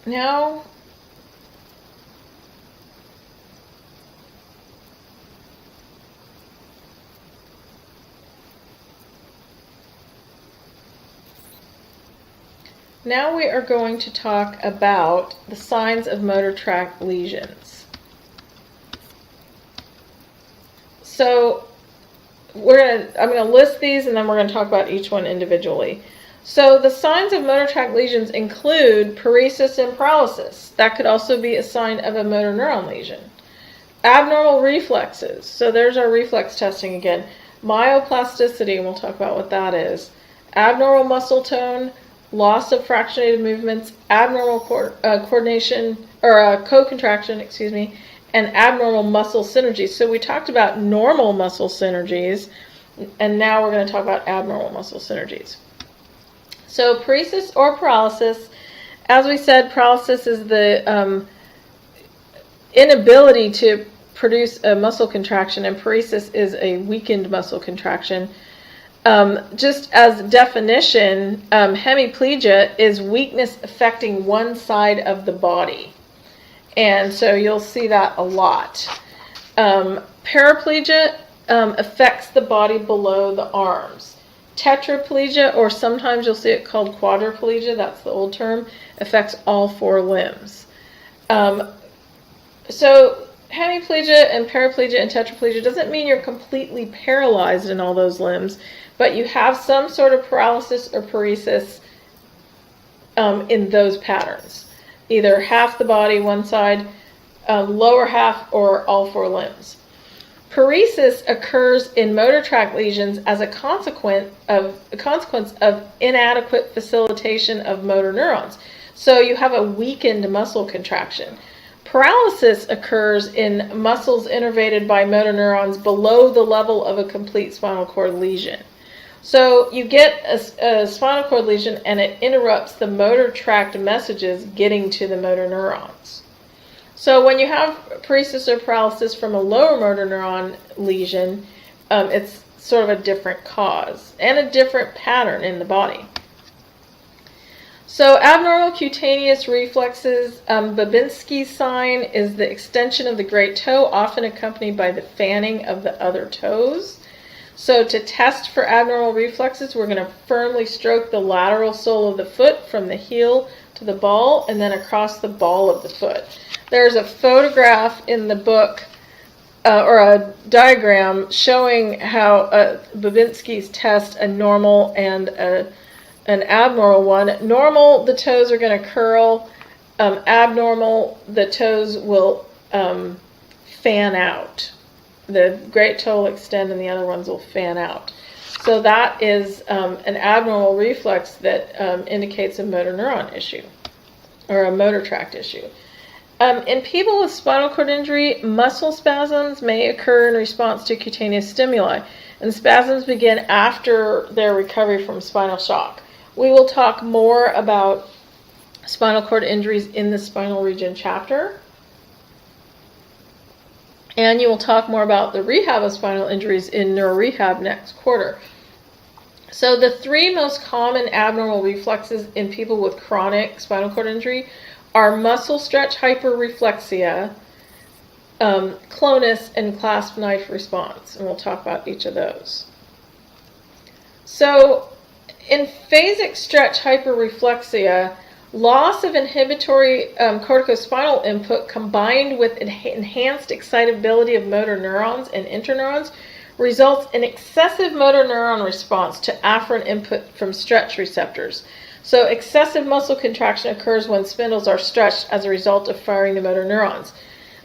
Now, we are going to talk about the signs of motor tract lesions. So I'm going to list these and then we're going to talk about each one individually. So the signs of motor tract lesions include paresis and paralysis. That could also be a sign of a motor neuron lesion. Abnormal reflexes. So there's our reflex testing again. Myoplasticity, and we'll talk about what that is. Abnormal muscle tone, loss of fractionated movements, abnormal coordination, or co-contraction, and abnormal muscle synergies. So we talked about normal muscle synergies, and now we're going to talk about abnormal muscle synergies. So paresis or paralysis, as we said, paralysis is the inability to produce a muscle contraction, and paresis is a weakened muscle contraction. Just as definition, hemiplegia is weakness affecting one side of the body. And so you'll see that a lot. Paraplegia affects the body below the arms. Tetraplegia, or sometimes you'll see it called quadriplegia, that's the old term, affects all four limbs. So hemiplegia and paraplegia and tetraplegia doesn't mean you're completely paralyzed in all those limbs, but you have some sort of paralysis or paresis in those patterns. Either half the body, one side, lower half, or all four limbs. Paresis occurs in motor tract lesions as a consequence of inadequate facilitation of motor neurons. So you have a weakened muscle contraction. Paralysis occurs in muscles innervated by motor neurons below the level of a complete spinal cord lesion. So you get a spinal cord lesion and it interrupts the motor tract messages getting to the motor neurons. So when you have paresis or paralysis from a lower motor neuron lesion, it's sort of a different cause and a different pattern in the body. So abnormal cutaneous reflexes, Babinski's sign is the extension of the great toe, often accompanied by the fanning of the other toes. So to test for abnormal reflexes, we're going to firmly stroke the lateral sole of the foot from the heel to the ball and then across the ball of the foot. There's a photograph in the book or a diagram showing how Babinski's test a normal and an abnormal one. Normal, the toes are going to curl. Abnormal, the toes will fan out. The great toe will extend and the other ones will fan out. So that is an abnormal reflex that indicates a motor neuron issue or a motor tract issue. In people with spinal cord injury, muscle spasms may occur in response to cutaneous stimuli, and spasms begin after their recovery from spinal shock. We will talk more about spinal cord injuries in the spinal region chapter. And you will talk more about the rehab of spinal injuries in neurorehab next quarter. So the three most common abnormal reflexes in people with chronic spinal cord injury are muscle stretch hyperreflexia, clonus, and clasp knife response. And we'll talk about each of those. So in phasic stretch hyperreflexia, loss of inhibitory corticospinal input combined with enhanced excitability of motor neurons and interneurons results in excessive motor neuron response to afferent input from stretch receptors. So excessive muscle contraction occurs when spindles are stretched as a result of firing the motor neurons.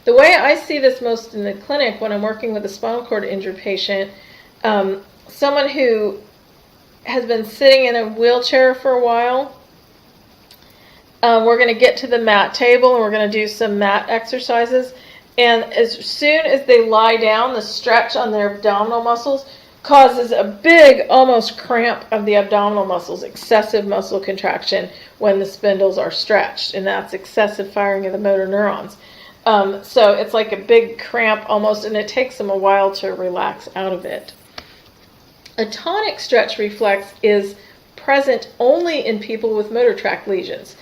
The way I see this most in the clinic when I'm working with a spinal cord injured patient, someone who has been sitting in a wheelchair for a while, we're going to get to the mat table and we're going to do some mat exercises. And as soon as they lie down, the stretch on their abdominal muscles causes a big, almost cramp of the abdominal muscles, excessive muscle contraction when the spindles are stretched. And that's excessive firing of the motor neurons. So it's like a big cramp almost, and it takes them a while to relax out of it. A tonic stretch reflex is present only in people with motor tract lesions.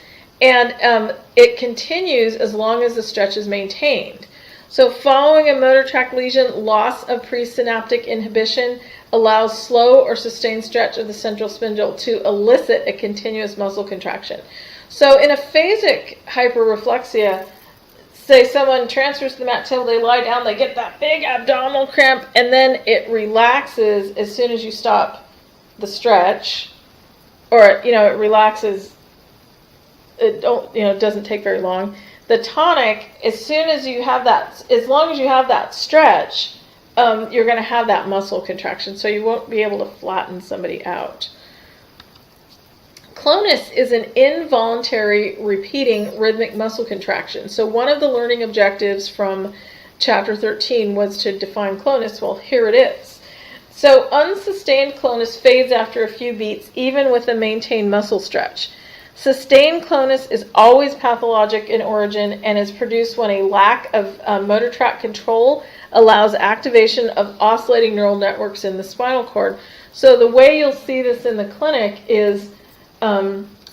And it continues as long as the stretch is maintained. So following a motor tract lesion, loss of presynaptic inhibition allows slow or sustained stretch of the central spindle to elicit a continuous muscle contraction. So in aphasic hyperreflexia, say someone transfers to the mat table, they lie down, they get that big abdominal cramp, and then it relaxes as soon as you stop the stretch, or it relaxes. It doesn't take very long. The tonic, as long as you have that stretch, you're going to have that muscle contraction, so you won't be able to flatten somebody out. Clonus is an involuntary repeating rhythmic muscle contraction. So one of the learning objectives from chapter 13 was to define clonus. Well, here it is. So unsustained clonus fades after a few beats, even with a maintained muscle stretch. Sustained clonus is always pathologic in origin and is produced when a lack of motor tract control allows activation of oscillating neural networks in the spinal cord. So the way you'll see this in the clinic is,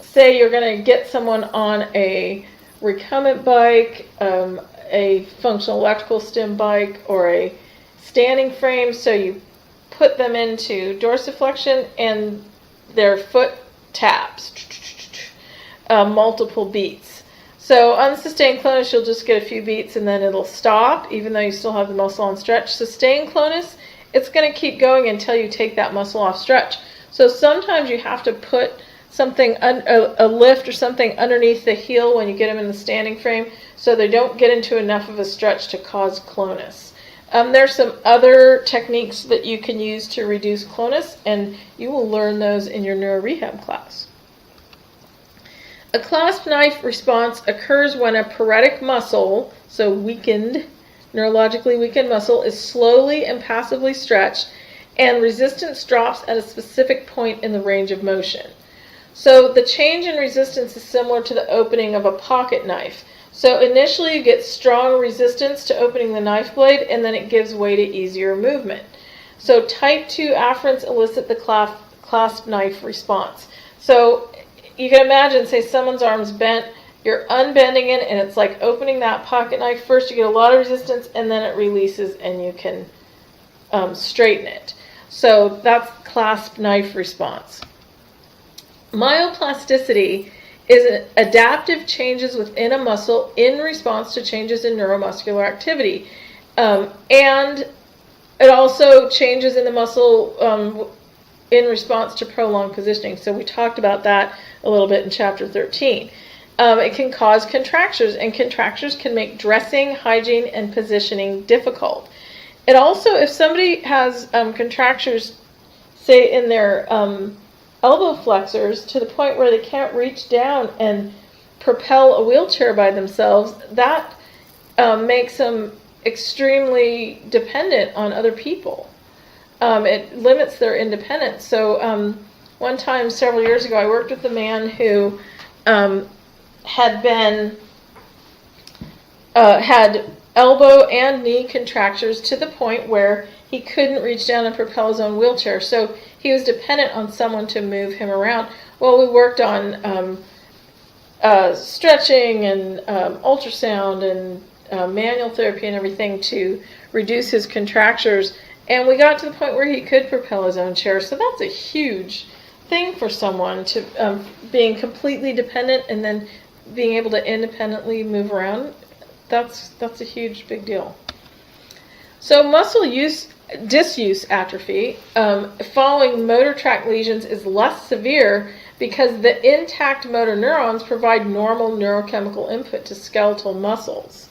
say you're going to get someone on a recumbent bike, a functional electrical stim bike, or a standing frame. So you put them into dorsiflexion and their foot taps. Multiple beats. So unsustained clonus, you'll just get a few beats and then it'll stop, even though you still have the muscle on stretch. Sustained clonus, it's going to keep going until you take that muscle off stretch. So sometimes you have to put something, a lift or something underneath the heel when you get them in the standing frame, so they don't get into enough of a stretch to cause clonus. There's some other techniques that you can use to reduce clonus, and you will learn those in your neurorehab class. A clasp knife response occurs when a paretic muscle, so weakened, neurologically weakened muscle, is slowly and passively stretched, and resistance drops at a specific point in the range of motion. So the change in resistance is similar to the opening of a pocket knife. So initially you get strong resistance to opening the knife blade, and then it gives way to easier movement. So type 2 afferents elicit the clasp knife response. So you can imagine, say someone's arm's bent, you're unbending it, and it's like opening that pocket knife. First you get a lot of resistance, and then it releases, and you can straighten it. So that's clasp knife response. Myoplasticity is adaptive changes within a muscle in response to changes in neuromuscular activity. And it also changes in the muscle in response to prolonged positioning. So we talked about that a little bit in chapter 13. It can cause contractures, and contractures can make dressing, hygiene, and positioning difficult. It also, if somebody has contractures, say in their elbow flexors to the point where they can't reach down and propel a wheelchair by themselves, that makes them extremely dependent on other people. It limits their independence. So one time several years ago, I worked with a man who had elbow and knee contractures to the point where he couldn't reach down and propel his own wheelchair. So he was dependent on someone to move him around. Well, we worked on stretching and ultrasound and manual therapy and everything to reduce his contractures. And we got to the point where he could propel his own chair. So that's a huge thing for someone, to being completely dependent and then being able to independently move around. That's a huge, big deal. So muscle disuse atrophy following motor tract lesions is less severe because the intact motor neurons provide normal neurochemical input to skeletal muscles.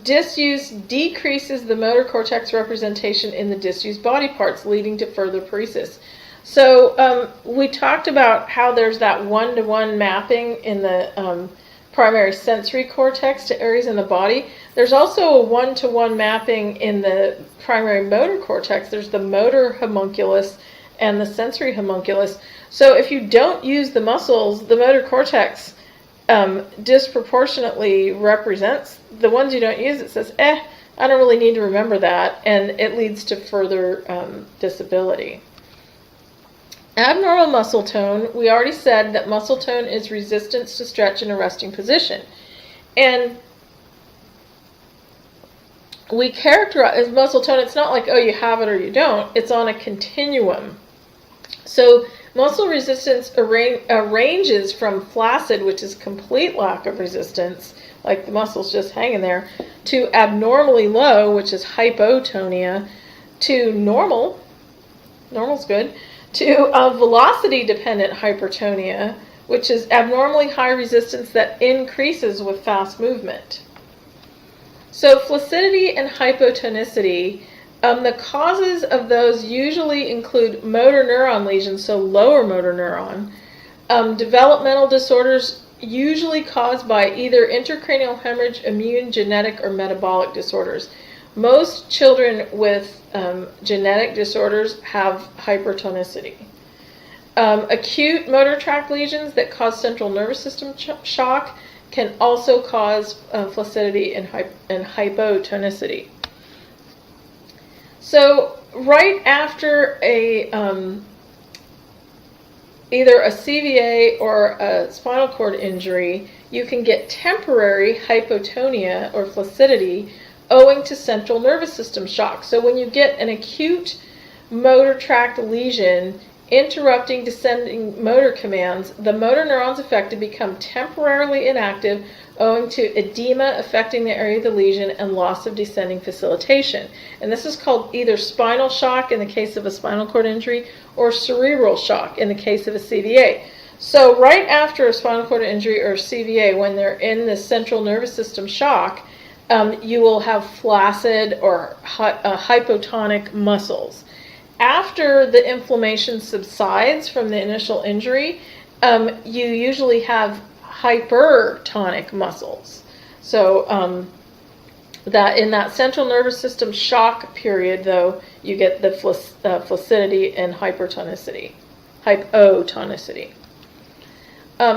Disuse decreases the motor cortex representation in the disused body parts, leading to further paresis. So we talked about how there's that one-to-one mapping in the primary sensory cortex to areas in the body. There's also a one-to-one mapping in the primary motor cortex. There's the motor homunculus and the sensory homunculus. So if you don't use the muscles, the motor cortex disproportionately represents the ones you don't use. It says, I don't really need to remember that, and it leads to further disability. Abnormal muscle tone, we already said that muscle tone is resistance to stretch in a resting position. And we characterize muscle tone, it's not like, oh, you have it or you don't. It's on a continuum. So muscle resistance ranges from flaccid, which is complete lack of resistance, like the muscle's just hanging there, to abnormally low, which is hypotonia, to normal, normal's good, to velocity-dependent hypertonia, which is abnormally high resistance that increases with fast movement. So flaccidity and hypotonicity, the causes of those usually include motor neuron lesions, so lower motor neuron, developmental disorders usually caused by either intracranial hemorrhage, immune, genetic, or metabolic disorders. Most children with genetic disorders have hypertonicity. Acute motor tract lesions that cause central nervous system shock can also cause flaccidity and hypotonicity. So right after either a CVA or a spinal cord injury, you can get temporary hypotonia or flaccidity owing to central nervous system shock. So when you get an acute motor tract lesion interrupting descending motor commands, the motor neurons affected become temporarily inactive owing to edema affecting the area of the lesion and loss of descending facilitation. And this is called either spinal shock in the case of a spinal cord injury or cerebral shock in the case of a CVA. So right after a spinal cord injury or CVA, when they're in the central nervous system shock, you will have flaccid or hypotonic muscles. After the inflammation subsides from the initial injury, you usually have hypertonic muscles. So that in that central nervous system shock period, though, you get the flaccidity and hypotonicity.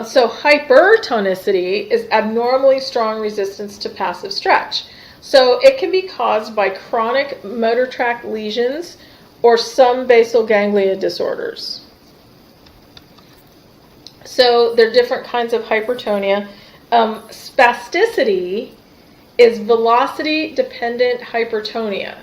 So hypertonicity is abnormally strong resistance to passive stretch. So it can be caused by chronic motor tract lesions or some basal ganglia disorders. So there are different kinds of hypertonia. Spasticity is velocity-dependent hypertonia.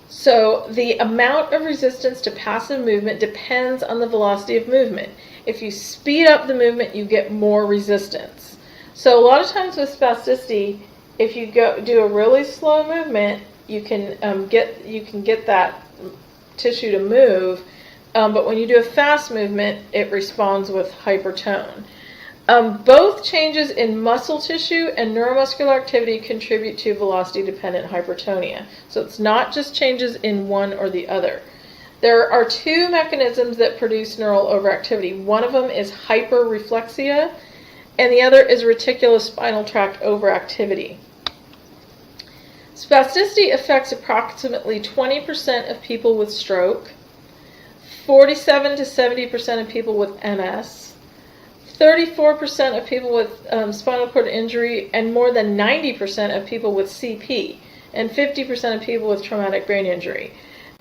So the amount of resistance to passive movement depends on the velocity of movement. If you speed up the movement, you get more resistance. So a lot of times with spasticity, if you do a really slow movement, you can get that tissue to move, but when you do a fast movement, it responds with hypertone. Both changes in muscle tissue and neuromuscular activity contribute to velocity-dependent hypertonia. So it's not just changes in one or the other. There are two mechanisms that produce neural overactivity. One of them is hyperreflexia, and the other is reticulospinal tract overactivity. Spasticity affects approximately 20% of people with stroke, 47 to 70% of people with MS, 34% of people with spinal cord injury, and more than 90% of people with CP, and 50% of people with traumatic brain injury.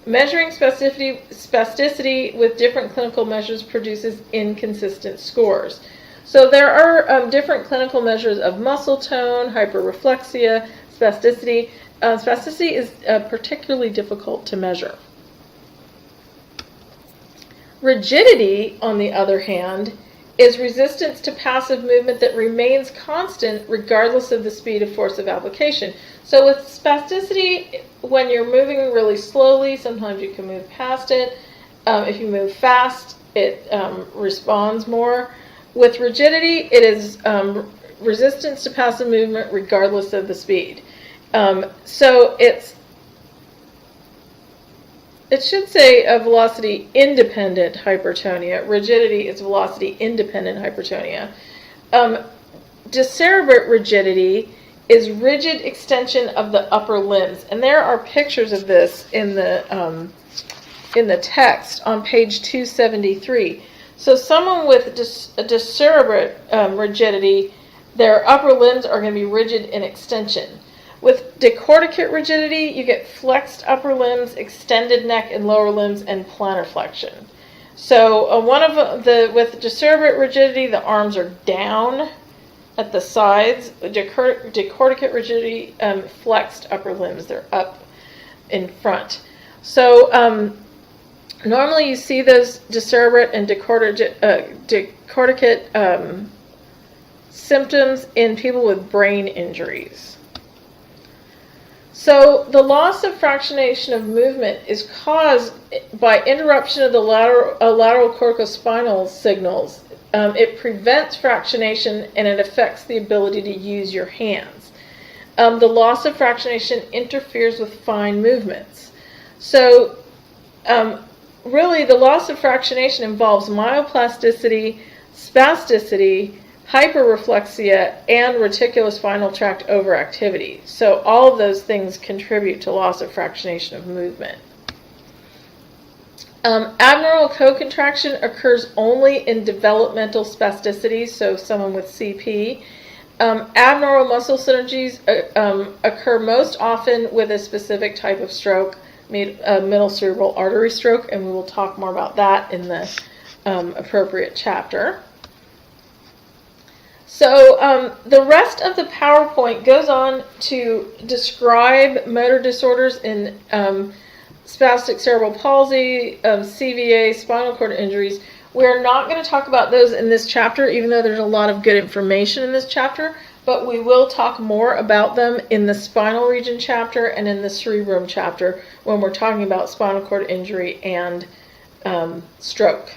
Measuring spasticity with different clinical measures produces inconsistent scores. So there are different clinical measures of muscle tone, hyperreflexia, spasticity. Spasticity is particularly difficult to measure. Rigidity, on the other hand, is resistance to passive movement that remains constant regardless of the speed of force of application. So with spasticity, when you're moving really slowly, sometimes you can move past it. If you move fast, it responds more. With rigidity, it is resistance to passive movement regardless of the speed. So it should say a velocity-independent hypertonia. Rigidity is velocity-independent hypertonia. Decerebrate rigidity is rigid extension of the upper limbs. And there are pictures of this in the text on page 273. So someone with decerebrate rigidity, their upper limbs are going to be rigid in extension. With decorticate rigidity, you get flexed upper limbs, extended neck and lower limbs, and plantar flexion. So one of with decerebrate rigidity, the arms are down at the sides. Decorticate rigidity, flexed upper limbs, they're up in front. So normally you see those decerebrate and decorticate symptoms in people with brain injuries. So the loss of fractionation of movement is caused by interruption of the lateral corticospinal signals. It prevents fractionation and it affects the ability to use your hands. The loss of fractionation interferes with fine movements. So really the loss of fractionation involves myoplasticity, spasticity, hyperreflexia, and reticulospinal tract overactivity. So all of those things contribute to loss of fractionation of movement. Abnormal co-contraction occurs only in developmental spasticity, so someone with CP. Abnormal muscle synergies occur most often with a specific type of stroke, middle cerebral artery stroke, and we will talk more about that in the appropriate chapter. So the rest of the PowerPoint goes on to describe motor disorders in spastic cerebral palsy, CVA, spinal cord injuries. We're not going to talk about those in this chapter, even though there's a lot of good information in this chapter, but we will talk more about them in the spinal region chapter and in the cerebrum chapter when we're talking about spinal cord injury and stroke.